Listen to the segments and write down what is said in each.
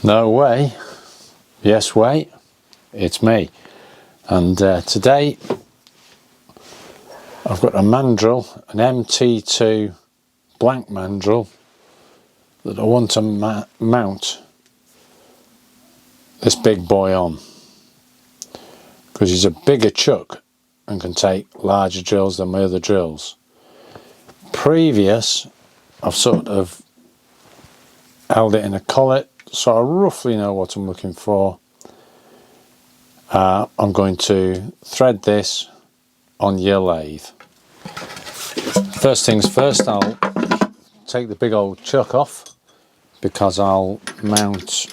No way. Yes, wait. It's me. And today I've got a mandrel, an MT2 blank mandrel that I want to mount this big boy on, because he's a bigger chuck and can take larger drills than my other drills. Previous, I've sort of held it in a collet, so I roughly know what I'm looking for. I'm going to thread this on your lathe. First things first, I'll take the big old chuck off, because I'll mount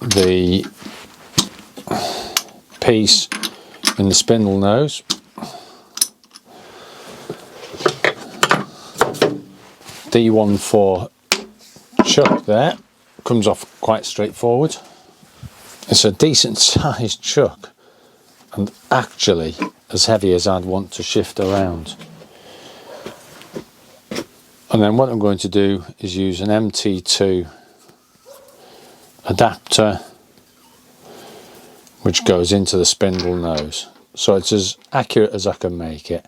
the piece in the spindle nose. D14 chuck there, comes off quite straightforward. It's a decent sized chuck and actually as heavy as I'd want to shift around. And then what I'm going to do is use an MT2 adapter which goes into the spindle nose, so it's as accurate as I can make it.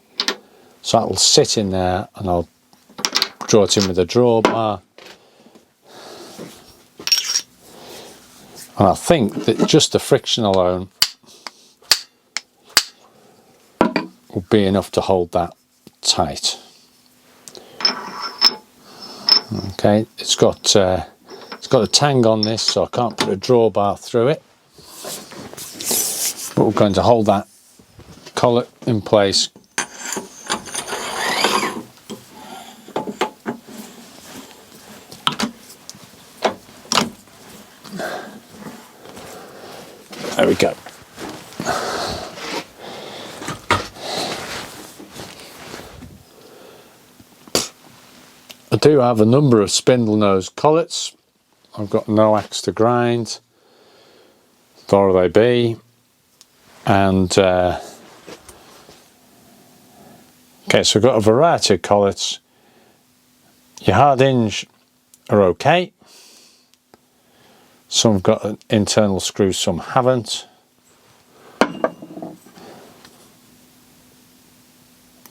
So that'll sit in there and I'll draw it in with a drawbar, and I think that just the friction alone will be enough to hold that tight. Okay, it's got a tang on this, so I can't put a drawbar through it, but we're going to hold that collet in place. There we go. I do have a number of spindle nose collets. I've got no axe to grind, nor they be, and okay, so I've got a variety of collets. Your hard hinge are okay. Some have got an internal screw, some haven't.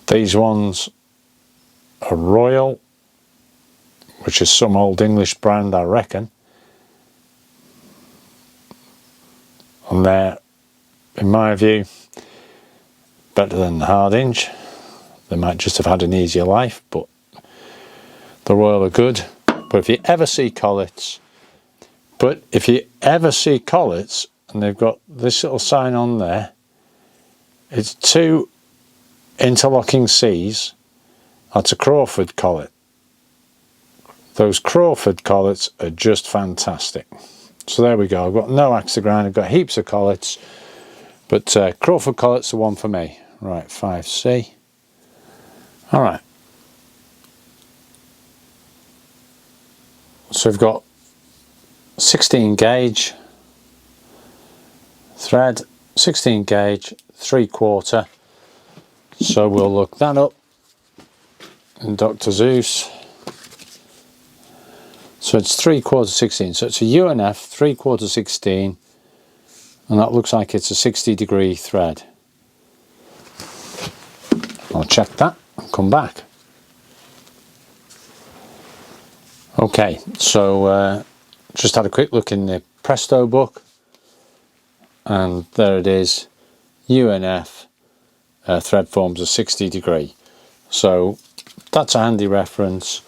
These ones are Royal, which is some old English brand, I reckon. And they're, in my view, better than the hard hinge. They might just have had an easier life, but the Royal are good. But if you ever see collets, and they've got this little sign on there, it's 2 interlocking C's. That's a Crawford collet. Those Crawford collets are just fantastic. So there we go. I've got no axe to grind. I've got heaps of collets, but Crawford collet's the one for me. Right, 5C. All right. So we've got 16 gauge thread, 16 gauge 3/4. So we'll look that up in Dr. Zeus. So it's 3/4 16, so it's a UNF 3/4 16, and that looks like it's a 60-degree thread. I'll check that and come back. Okay, so just had a quick look in the Presto book, and there it is. UNF thread forms a 60-degree, so that's a handy reference.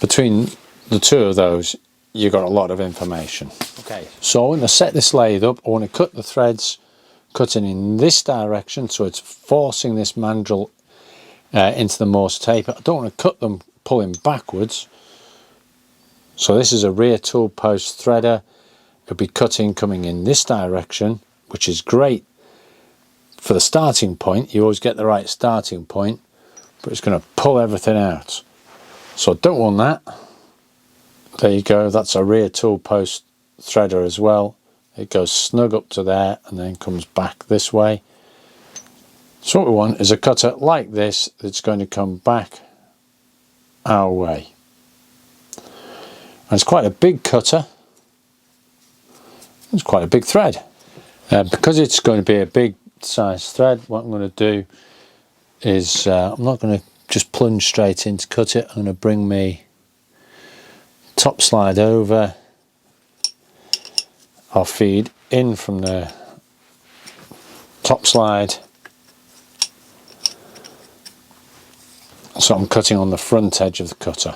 Between the two of those, you got a lot of information. Okay, so I want to set this lathe up. I want to cut the threads, cutting in this direction, so it's forcing this mandrel into the Morse tape. I don't want to cut them pulling backwards. So this is a rear tool post threader. It'll be cutting coming in this direction, which is great for the starting point. You always get the right starting point, but it's going to pull everything out. So I don't want that. There you go, that's a rear tool post threader as well. It goes snug up to there and then comes back this way. So what we want is a cutter like this that's going to come back our way. And it's quite a big cutter. It's quite a big thread. Because it's going to be a big size thread, what I'm going to do is I'm not going to just plunge straight in to cut it. I'm going to bring my top slide over. I'll feed in from the top slide. So I'm cutting on the front edge of the cutter.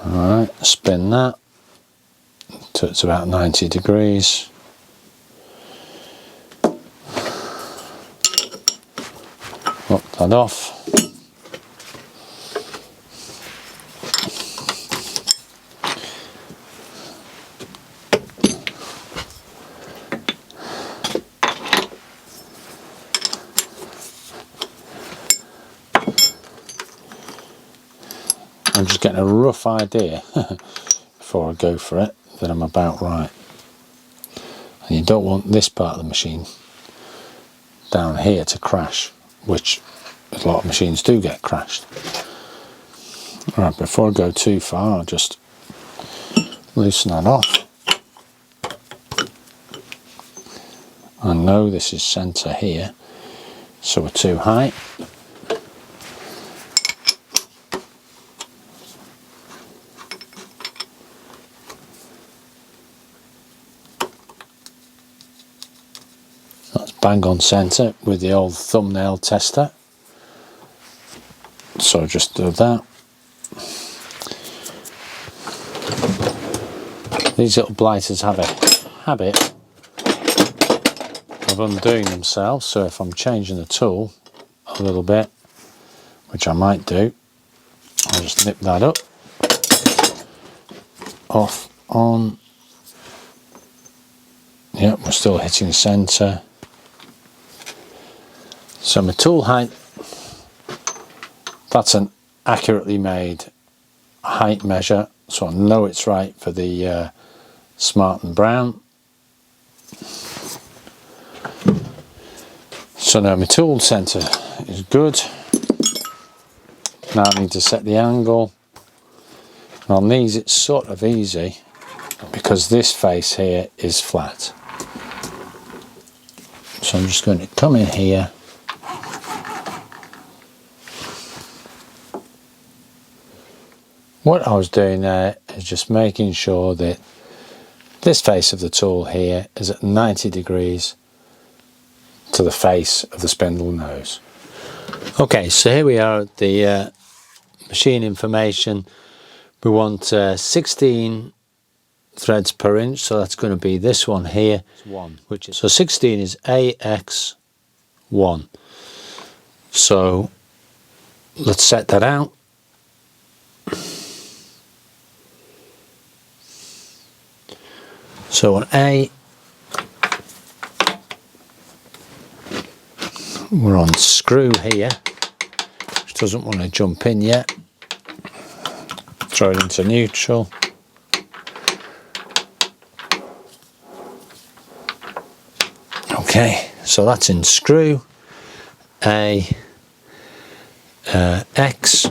Alright, spin that till it's about 90 degrees. Lock that off. I'm just getting a rough idea before I go for it that I'm about right. And you don't want this part of the machine down here to crash, which a lot of machines do get crashed. Right, before I go too far, I'll just loosen that off. I know this is centre here, so we're too high. Bang on centre with the old thumbnail tester. So just do that. These little blighters have a habit of undoing themselves, so if I'm changing the tool a little bit, which I might do, I'll just nip that up, off, on. Yep, we're still hitting centre. So my tool height, that's an accurately made height measure, so I know it's right for the Smart and Brown. So now my tool centre is good. Now I need to set the angle. On these it's sort of easy because this face here is flat. So I'm just going to come in here. What I was doing there is just making sure that this face of the tool here is at 90 degrees to the face of the spindle nose. Okay, so here we are at the machine information. We want 16 threads per inch, so that's going to be this one here. So 16 is AX1. So let's set that out. So on A, we're on screw here, which doesn't want to jump in yet. Throw it into neutral. Okay, so that's in screw. A, X.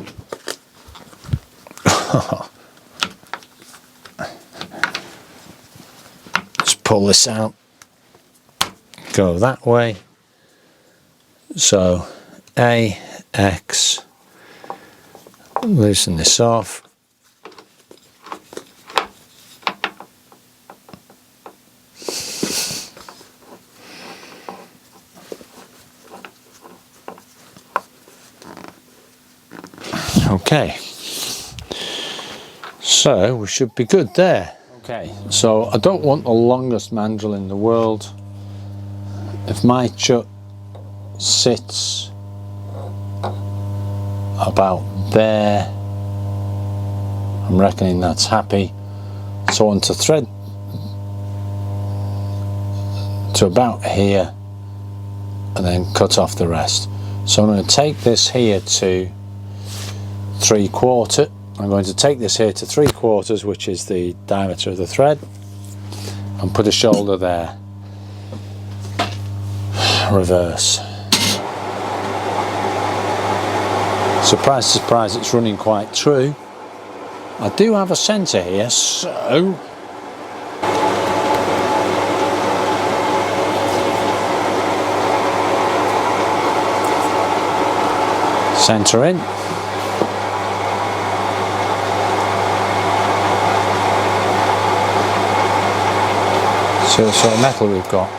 Pull this out, go that way. So AX, loosen this off. Okay, so we should be good there. Okay, so I don't want the longest mandrel in the world. If my chuck sits about there, I'm reckoning that's happy. So I want to thread to about here and then cut off the rest. So I'm going to take this here to 3/4. I'm going to take this here to 3/4, which is the diameter of the thread, and put a shoulder there. Reverse. Surprise, surprise, it's running quite true. I do have a centre here, so centre in. See what sort of metal we've got.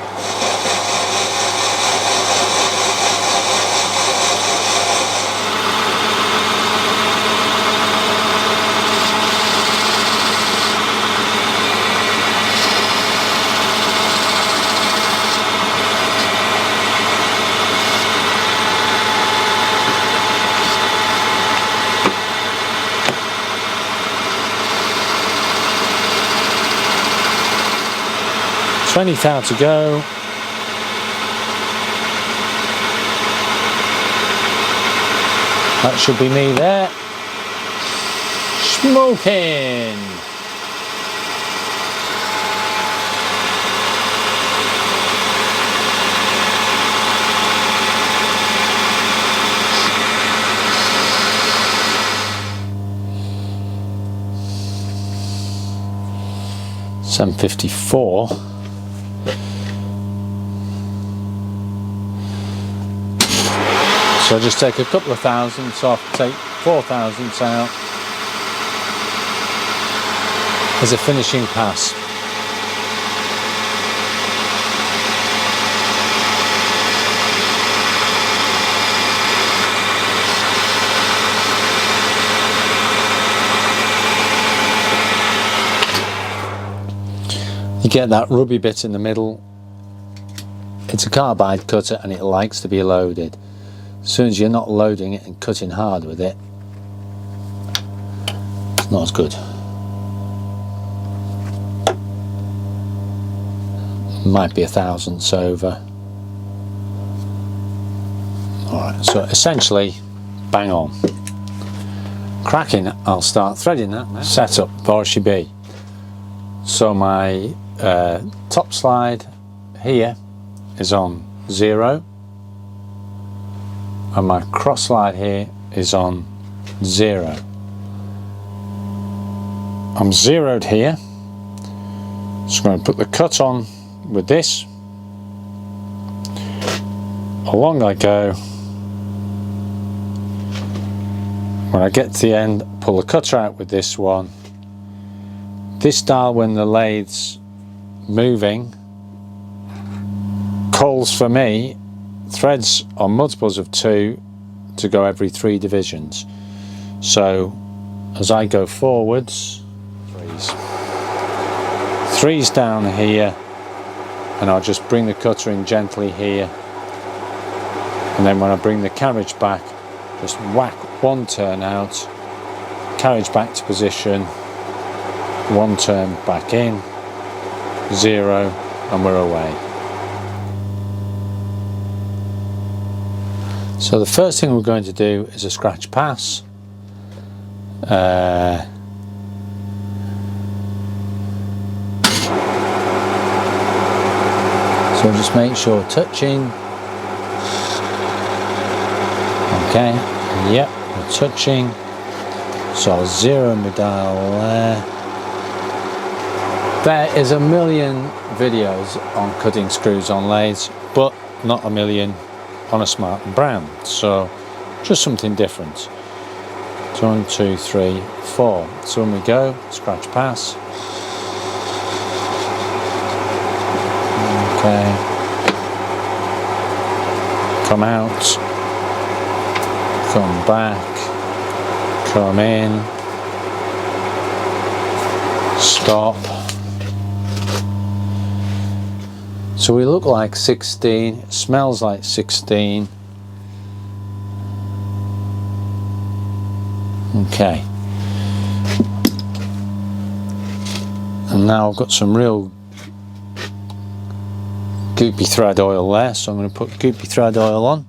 $20 to go. That should be me there. Smoking. $754. So just take a couple of thousandths off, take 4 thousandths out as a finishing pass. You get that rubby bit in the middle. It's a carbide cutter and it likes to be loaded. As soon as you're not loading it and cutting hard with it, it's not as good. Might be a thousandths over. Alright, so essentially, bang on. Cracking, I'll start threading that now. Setup for RCB. So my top slide here is on 0. And my cross slide here is on 0. I'm zeroed here. Just going to put the cut on with this. Along I go. When I get to the end, pull the cutter out with this one. This dial, when the lathe's moving, calls for me threads on multiples of 2 to go every 3 divisions. So as I go forwards, threes down here, and I'll just bring the cutter in gently here, and then when I bring the carriage back, just whack 1 turn out, carriage back to position, 1 turn back in, 0, and we're away. So the first thing we're going to do is a scratch pass. So just make sure touching. Okay, yep, we're touching. So I'll zero my dial there. There is a million videos on cutting screws on lathes, but not a million on a Smart & Brown, so just something different. 1, 2, 3, 4. So when we go, scratch pass. Okay. Come out. Come back. Come in. Stop. So we look like 16, it smells like 16. Okay. And now I've got some real goopy thread oil there, so I'm going to put goopy thread oil on.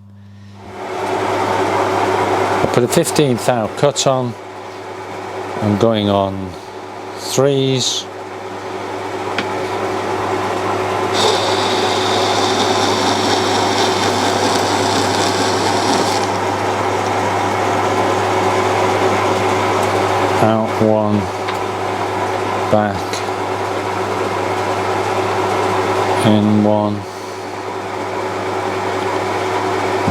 I put a 15th thou cut on. I'm going on 3s. one, back, in one.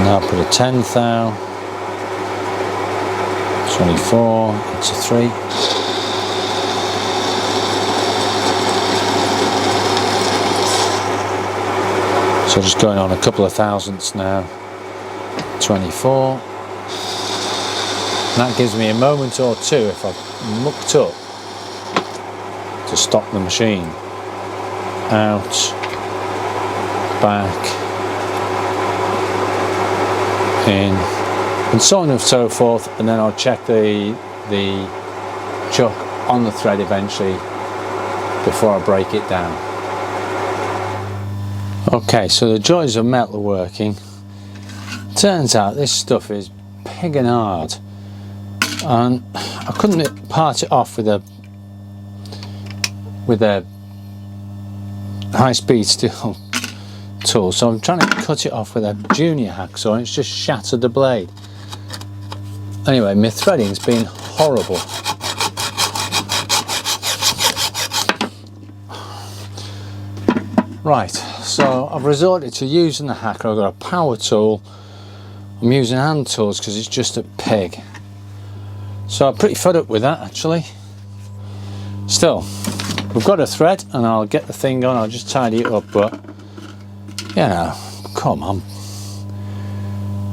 Now put a 10th thou, 24, it's a 3. So just going on a couple of thousandths now, 24. And that gives me a moment or two if I've mucked up to stop the machine. Out, back, in, and so on and so forth, and then I'll check the chuck on the thread eventually before I break it down. Okay, so the joys of metalworking. Turns out this stuff is pig and hard, and I couldn't part it off with a high-speed steel tool, so I'm trying to cut it off with a junior hacksaw, and it's just shattered the blade. Anyway, my threading's been horrible. Right, so I've resorted to using the hacker. I've got a power tool. I'm using hand tools because it's just a pig. So I'm pretty fed up with that, actually. Still, we've got a thread, and I'll get the thing on. I'll just tidy it up, but you know, come on,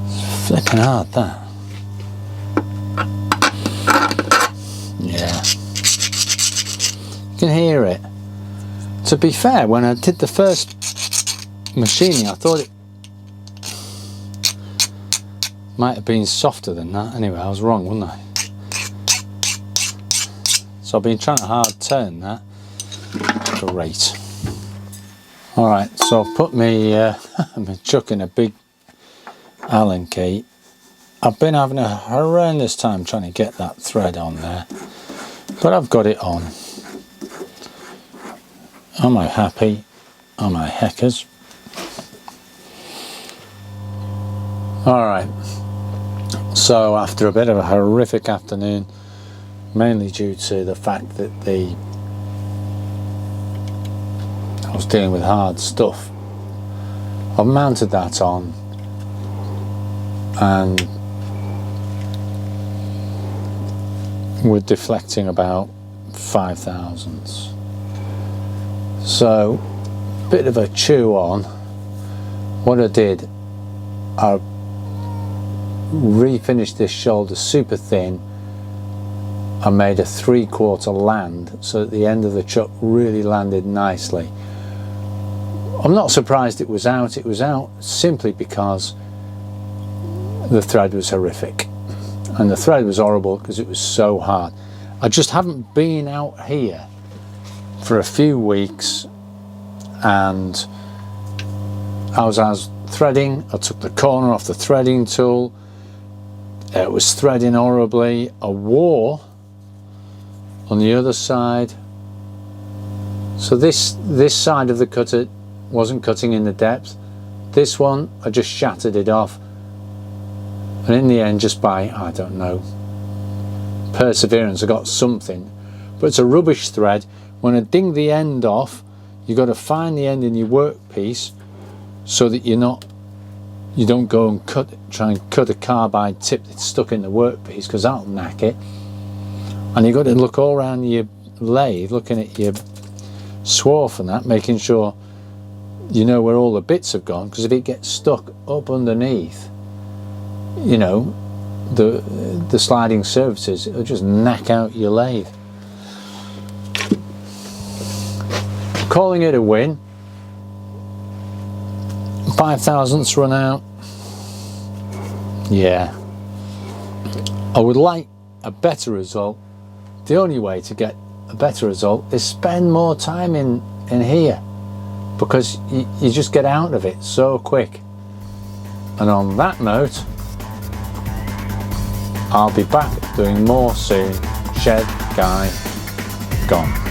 it's flipping hard, that. Yeah, you can hear it. To be fair, when I did the first machining, I thought it might have been softer than that. Anyway, I was wrong, wasn't I? So I've been trying to hard turn that. Great. Alright, so I've put my chuck in a big Allen key. I've been having a horrendous time trying to get that thread on there, but I've got it on. Am I happy? Am I heckers? Alright, so after a bit of a horrific afternoon, mainly due to the fact that I was dealing with hard stuff, I've mounted that on, and we're deflecting about 5 thousandths. So, bit of a chew on. What I did, I refinished this shoulder super thin. I made a 3/4 land so that the end of the chuck really landed nicely. I'm not surprised it was out. It was out simply because the thread was horrific, and the thread was horrible because it was so hard. I just haven't been out here for a few weeks, and I was threading. I took the corner off the threading tool. It was threading horribly. I wore on the other side, so this side of the cutter wasn't cutting in the depth. This one, I just shattered it off, and in the end, just by, I don't know, perseverance, I got something. But it's a rubbish thread. When I ding the end off, you've got to find the end in your workpiece so that you don't go and try and cut a carbide tip that's stuck in the workpiece, because that'll knack it. And you've got to look all around your lathe, looking at your swarf and that, making sure you know where all the bits have gone, because if it gets stuck up underneath, you know, the sliding surfaces, it'll just knack out your lathe. Calling it a win. 5 thousandths run out. Yeah, I would like a better result. The only way to get a better result is spend more time in here, because you just get out of it so quick. And on that note, I'll be back doing more soon. Shed Guy gone.